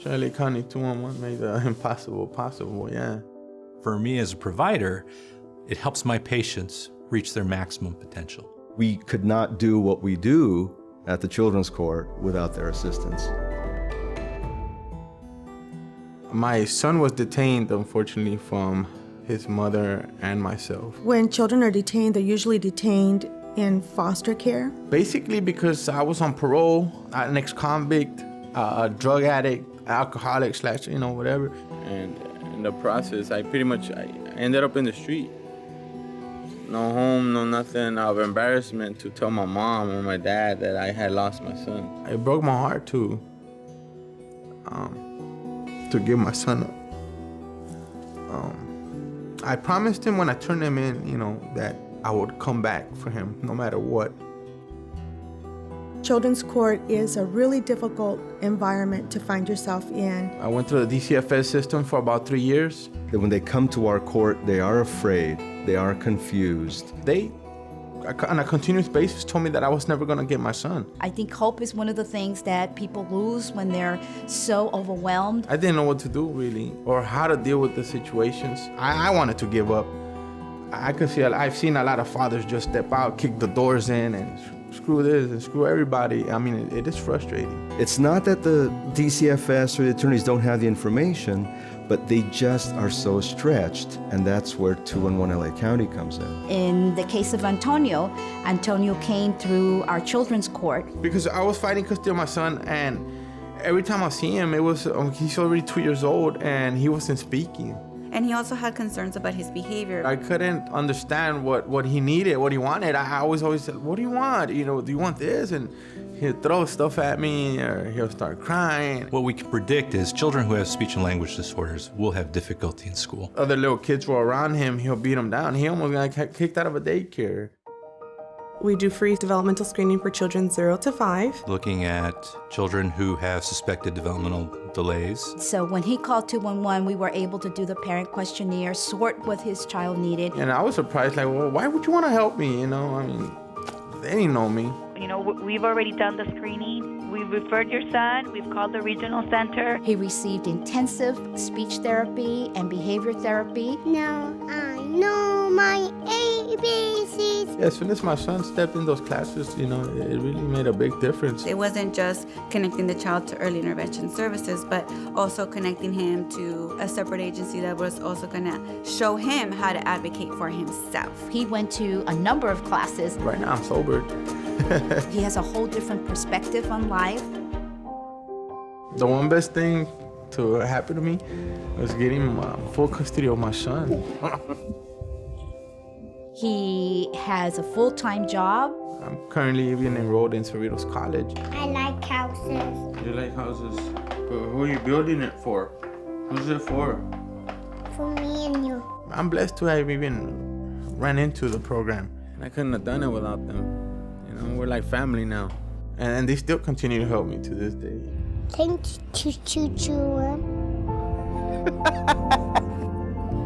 LA County 211 made the impossible possible, yeah. For me as a provider, it helps my patients reach their maximum potential. We could not do what we do at the Children's Court without their assistance. My son was detained, unfortunately, from his mother and myself. When children are detained, they're usually detained in foster care. Basically because I was on parole, an ex-convict, a drug addict, alcoholic / whatever. And in the process, I ended up in the street. No home, no nothing, out of embarrassment to tell my mom or my dad that I had lost my son. It broke my heart to give my son up. I promised him when I turned him in, that I would come back for him no matter what. Children's Court is a really difficult environment to find yourself in. I went through the DCFS system for about 3 years. That when they come to our court, they are afraid, they are confused. They, on a continuous basis, told me that I was never gonna get my son. I think hope is one of the things that people lose when they're so overwhelmed. I didn't know what to do, really, or how to deal with the situations. I wanted to give up. I've seen a lot of fathers just step out, kick the doors in, and screw this and screw everybody. I mean, it is frustrating. It's not that the DCFS or the attorneys don't have the information, but they just are so stretched, and that's where 211 LA County comes in. In the case of Antonio came through our Children's Court. Because I was fighting custody of my son, and every time I see him, it was he's already 2 years old, and he wasn't speaking. And he also had concerns about his behavior. I couldn't understand what he needed, what he wanted. I always said, what do you want? Do you want this? And he'll throw stuff at me, or he'll start crying. What we can predict is children who have speech and language disorders will have difficulty in school. Other little kids were around him, he'll beat them down. He almost got kicked out of a daycare. We do free developmental screening for children 0 to 5. Looking at children who have suspected developmental delays. So when he called 211, we were able to do the parent questionnaire, sort what his child needed. And I was surprised, well, why would you want to help me? They didn't know me. We've already done the screening. We've referred your son. We've called the regional center. He received intensive speech therapy and behavior therapy. Now I know my ABCs. As soon as my son stepped in those classes, it really made a big difference. It wasn't just connecting the child to early intervention services, but also connecting him to a separate agency that was also going to show him how to advocate for himself. He went to a number of classes. Right now I'm sober. He has a whole different perspective on life. The one best thing to happen to me was getting full custody of my son. He has a full-time job. I'm currently even enrolled in Cerritos College. I like houses. You like houses? Who are you building it for? Who's it for? For me and you. I'm blessed to have even ran into the program. I couldn't have done it without them. We're like family now. And they still continue to help me to this day. Thanks to Choo-Choo. I'm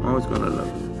always gonna love you.